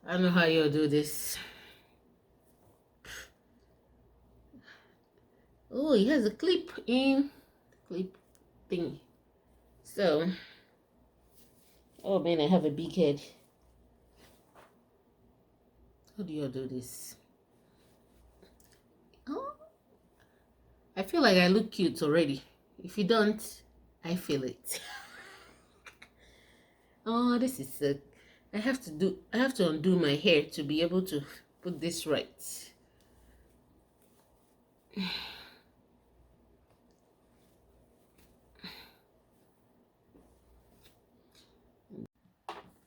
I don't know how you'll do this. Oh, it has a clip thingy. So, oh man, I have a big head. How do you do this? Oh, I feel like I look cute already. If you don't, I feel it. Oh, this is so. I have to undo my hair to be able to put this right.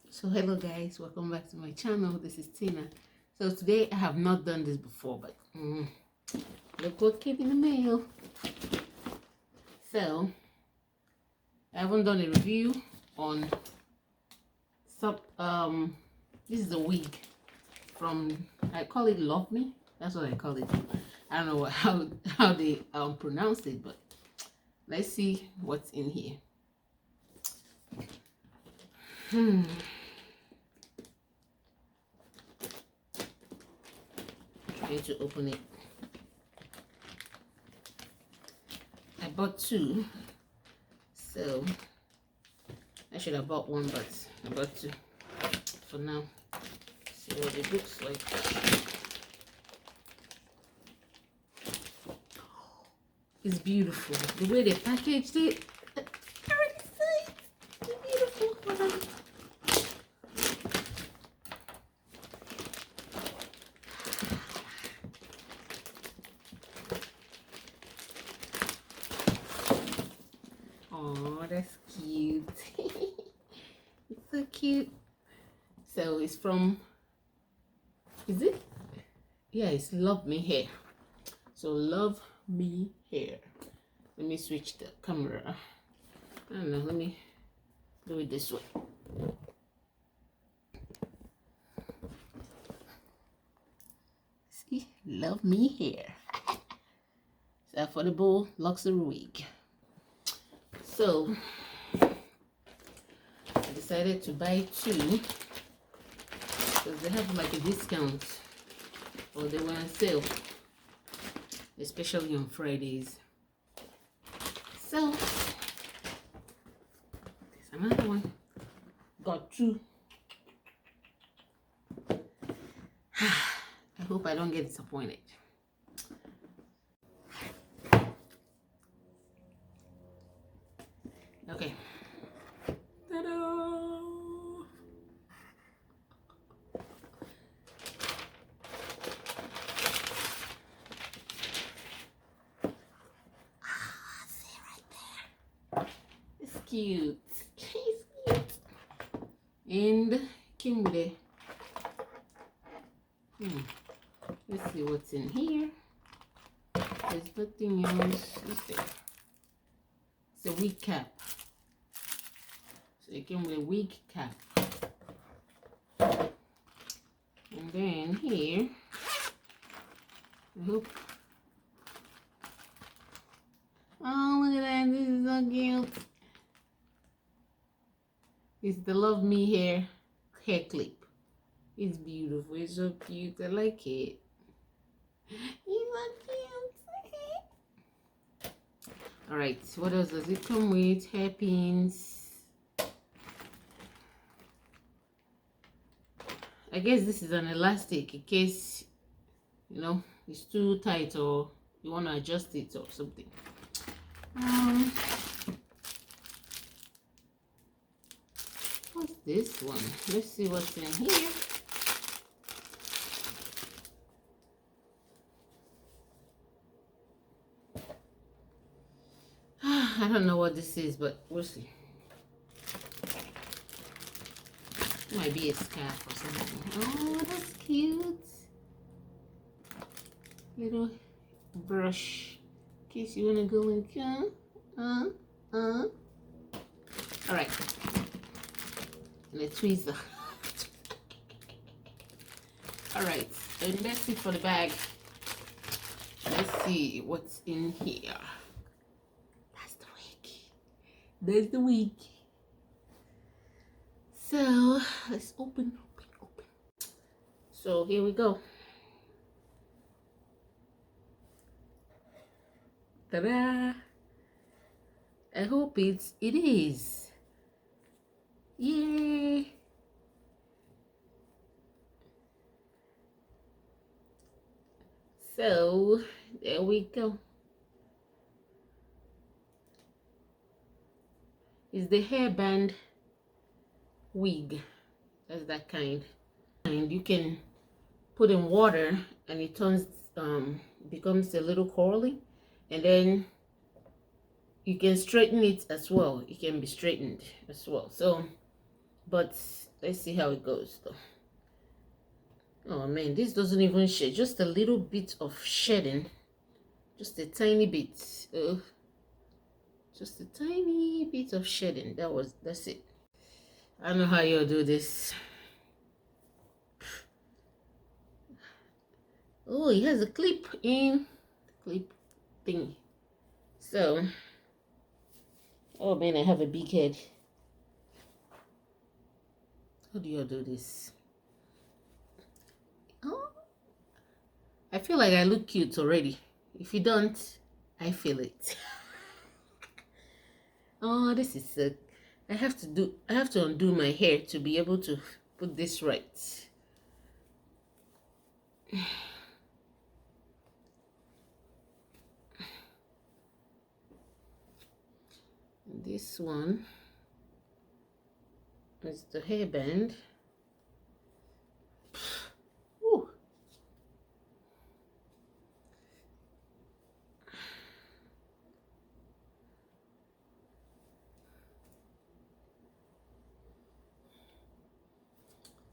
So hello guys, welcome back to my channel. This is Tina. So today I have not done this before, but look what came in the mail. So I haven't done a review on this is a wig from, I call it Luvme. That's what I call it. I don't know how they pronounce it, but let's see what's in here. Trying to open it. I bought two, so I should have bought one, but I bought two for now. See what it looks like. It's beautiful. The way they packaged it, it's beautiful. Oh, that's cute. It's so cute. So it's from, is it? Yeah, it's Luvme Hair. So Luvme Hair. Let me switch the camera. I don't know, let me do it this way. See, Luvme Hair. It's affordable luxury wig. So I decided to buy two because they have like a discount, or they were on sale, especially on Fridays. So there's another one. Got two. I hope I don't get disappointed. Okay. Ta-da! See right there. It's cute. It's cute. And came with a let's see what's in here. There's nothing else. What's there? It's a wig cap. So it came with a wig cap. And then here, I hope. Oh, look at that. This is so cute. It's the Luvme hair clip. It's beautiful. It's so cute. I like it. It's so cute. Alright, what else does it come with? Hairpins. I guess this is an elastic in case, you know, it's too tight or you want to adjust it or something. What's this one? Let's see what's in here. I don't know what this is, but we'll see. It might be a scarf or something. Oh, that's cute. Little brush. In case you want to go and Alright. And a tweezer. Alright, and that's it for the bag. Let's see what's in here. That's the wig. There's the wig. So let's open. So here we go. Ta-da! I hope it is. Yay! So there we go. It's the hairband wig. That's that kind. And you can put in water and it turns becomes a little curly, and then you can straighten it as well. It can be straightened as well. So, but let's see how it goes though. Oh man, this doesn't even shed. Just a little bit of shedding. Just a tiny bit. Just a tiny bit of shedding. That's it. I don't know how you'll do this. Oh, it has a clip in clip thingy. So, oh man, I have a big head. How do you do this? Oh, I feel like I look cute already. If you don't, I feel it. Oh, this is I have to undo my hair to be able to put this right. This one is the hairband. Ooh.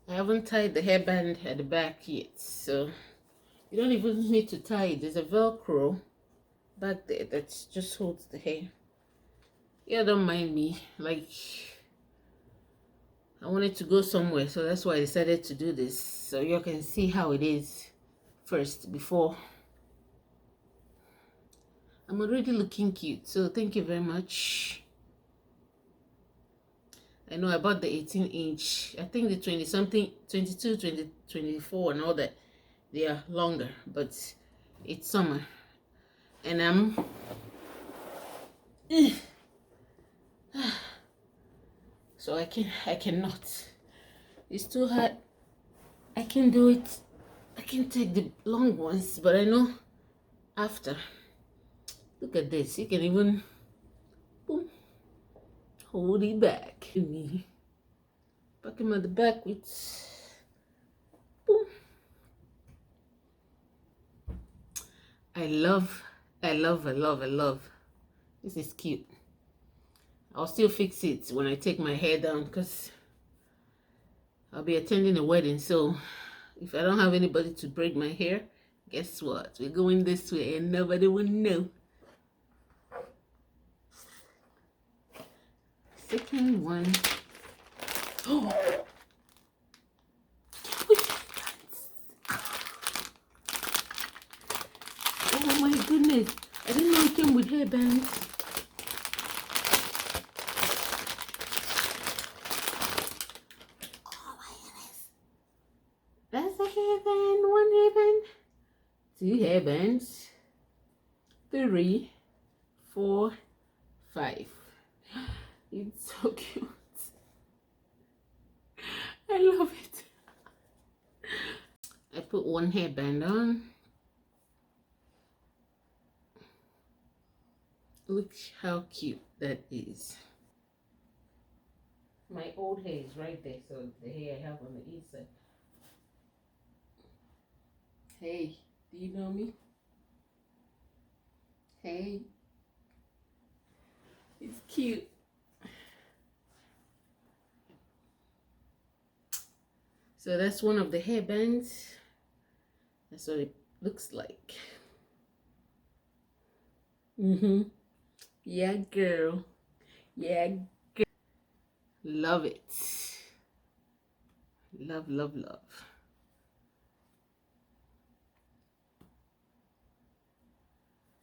I haven't tied the hairband at the back yet, so you don't even need to tie it. There's a Velcro back there that just holds the hair. Yeah, don't mind me. Like, I wanted to go somewhere, so that's why I decided to do this, so you can see how it is first before. I'm already looking cute, so thank you very much. I know I bought the 18-inch. I think the 20 something, 22, 20, 24 and all that, they are longer, but it's summer and I'm so I cannot. It's too hard. I can do it. I can take the long ones, but I know after. Look at this. You can even boom, hold it back. Back him at the back with boom. I love. This is cute. I'll still fix it when I take my hair down because I'll be attending a wedding. So if I don't have anybody to braid my hair, guess what? We're going this way and nobody will know. Second one. Oh, oh my goodness. I didn't know it came with hairbands. Oh my goodness. That's a hairband, one hairband, two hairbands, 3, 4, 5. It's so cute. I love it. I put one hairband on. Look how cute that is. My old hair is right there, so the hair I have on the inside. Hey, do you know me? Hey. It's cute. So that's one of the hairbands. That's what it looks like. Yeah, girl. Yeah, girl. Love it. Love, love, love.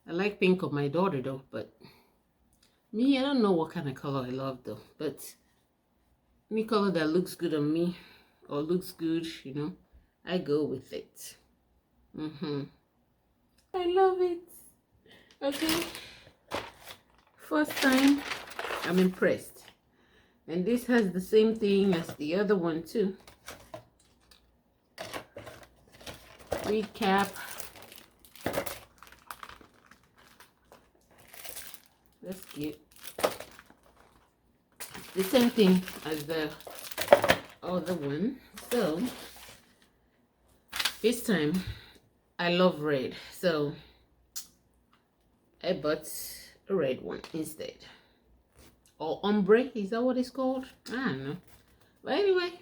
I like pink of my daughter though, but me, I don't know what kind of color I love though, but any color that looks good on me or looks good, you know, I go with it. I love it. Okay, first time, I'm impressed. And this has the same thing as the other one too. Recap. That's cute. The same thing as the other one. So this time I love red, so I bought a red one instead. Or ombre, is that what it's called? I don't know. But anyway,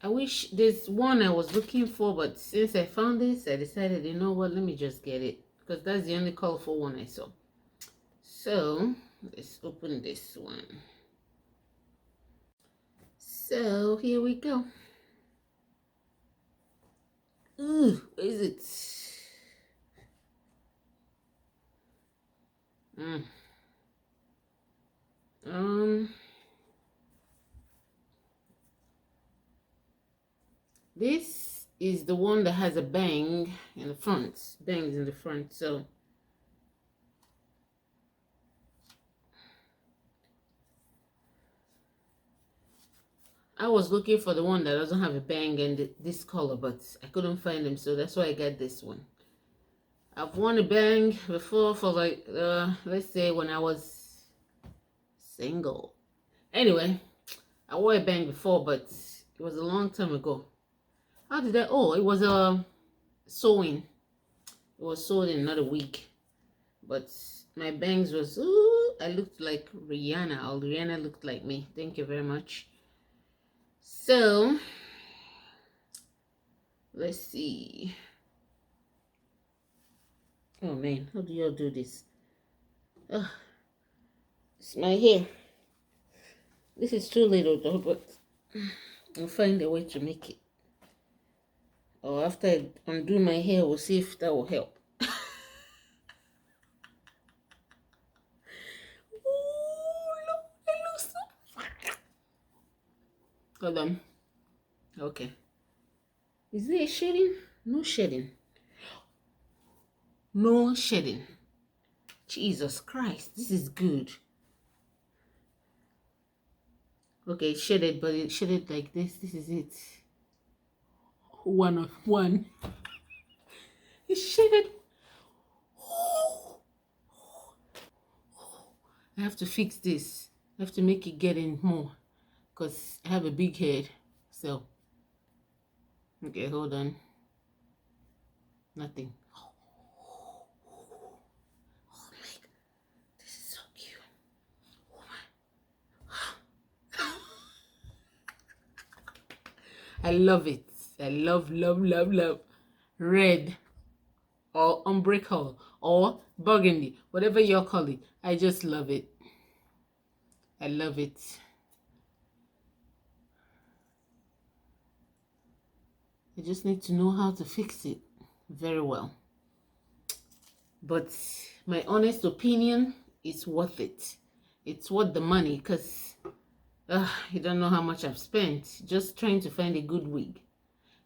I wish there's one I was looking for, but since I found this, I decided, you know what, let me just get it, because that's the only colorful one I saw. So let's open this one. So here we go. Ooh, where is it? This is the one that has a bang in the front, bangs in the front. So I was looking for the one that doesn't have a bang and this color, but I couldn't find them, so that's why I got this one. I've worn a bang before for like, let's say when I was single. Anyway, I wore a bang before, but it was a long time ago. How did I? Oh, it was a sewing. It was sewed in another week, but my bangs was. Ooh, I looked like Rihanna. Or Rihanna looked like me. Thank you very much. So let's see. Oh man, how do y'all do this? Oh, it's my hair. This is too little though, but I'll find a way to make it. Or after I undo my hair, we'll see if that will help. Oh, look, it looks so fun. Hold on. Okay. Is there a shading? No shading. No shading. Jesus Christ, this is good. Okay, it's shaded, but it's shaded like this. This is it. One of one. It's shaded. I have to fix this. I have to make it get in more because I have a big head. So, okay, hold on. Nothing. Oh my, this is so cute. Oh my. I love it. I love, love, love, love. Red or ombre color or burgundy, whatever you call it. I just love it. I love it. I just need to know how to fix it very well. But my honest opinion, it's worth it. It's worth the money because you don't know how much I've spent just trying to find a good wig.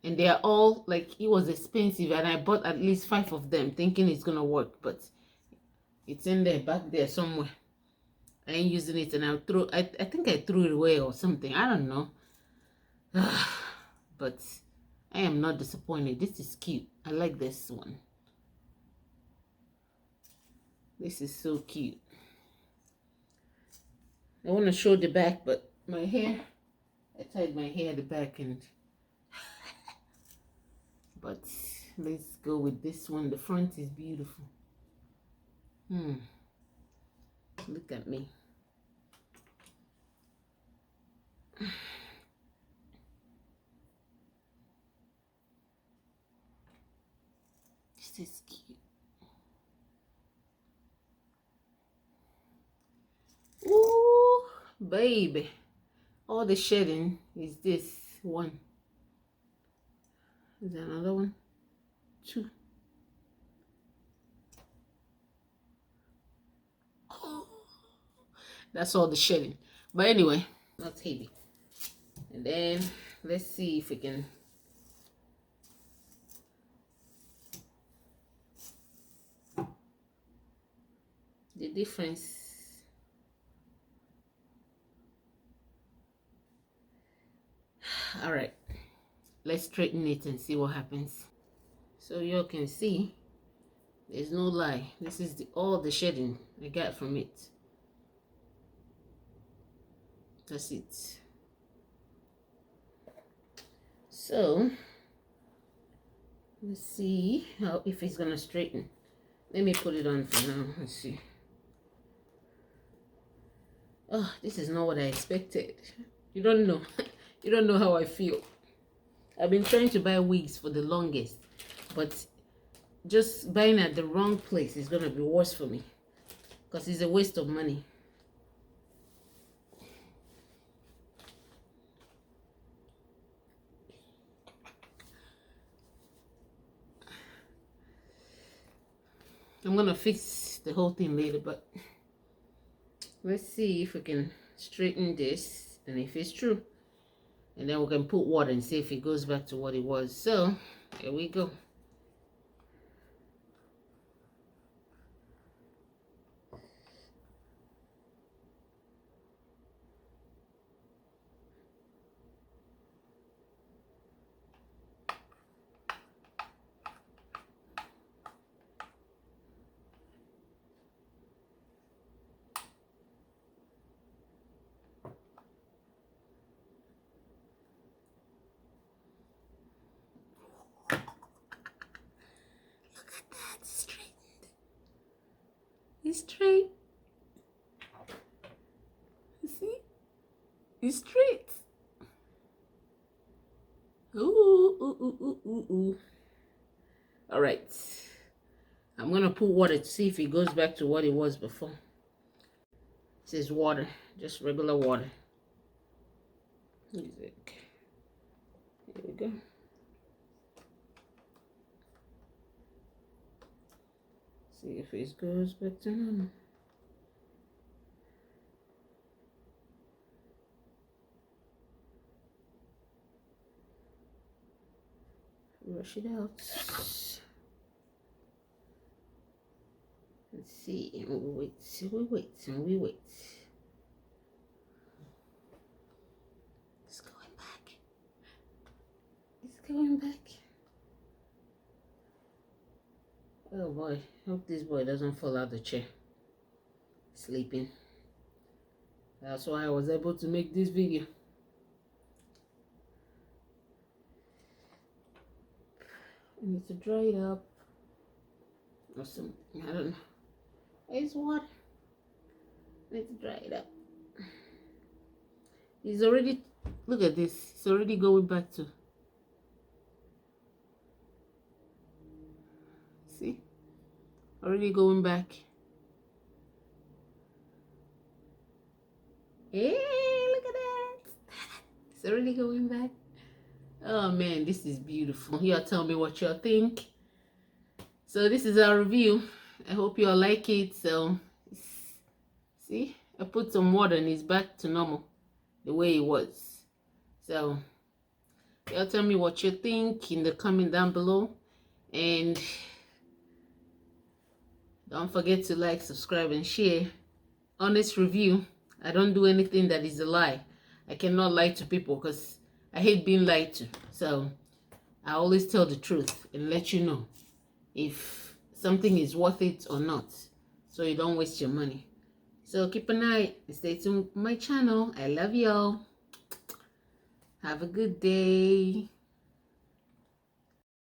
And they are all like, it was expensive and I bought at least 5 of them thinking it's gonna work, but it's in there, back there somewhere. I ain't using it and I think I threw it away or something. I don't know. But I am not disappointed. This is cute. I like this one. This is so cute. I want to show the back, but my hair, I tied my hair at the back and but let's go with this one. The front is beautiful. Look at me. This is cute. Ooh, baby. All the shedding is this one. Is there another one? 2. Oh, that's all the shedding. But anyway, not heavy. And then let's see if we can difference. All right, let's straighten it and see what happens. So you can see there's no lie, this is all the shedding I got from it. That's it. So let's see how, if it's gonna straighten. Let me put it on for now. Let's see. Oh, this is not what I expected. You don't know. You don't know how I feel. I've been trying to buy wigs for the longest, but just buying at the wrong place is gonna be worse for me because it's a waste of money. I'm gonna fix the whole thing later, but let's see if we can straighten this and if it's true, and then we can put water and see if it goes back to what it was. So here we go. It's straight. You see? It's straight. Ooh. All right. I'm going to put water to see if it goes back to what it was before. This is water. Just regular water. Music. Here we go. See if it goes back to normal. Brush it out. Let's see. We wait. We wait. It's going back. It's going back. Oh boy. Hope this boy doesn't fall out the chair. Sleeping. That's why I was able to make this video. I need to dry it up. Or some, I don't know. It's water. I need to dry it up. He's already, look at this. It's already going back to. See? Already going back. Hey, look at that. It's already going back. Oh man, this is beautiful. Here, tell me what y'all think. So this is our review. I hope you all like it. So see, I put some water and it's back to normal the way it was. So y'all tell me what you think in the comment down below, and don't forget to like, subscribe, and share. Honest review. I don't do anything that is a lie. I cannot lie to people because I hate being lied to. So I always tell the truth and let you know if something is worth it or not, so you don't waste your money. So keep an eye and stay tuned with my channel. I love y'all. Have a good day.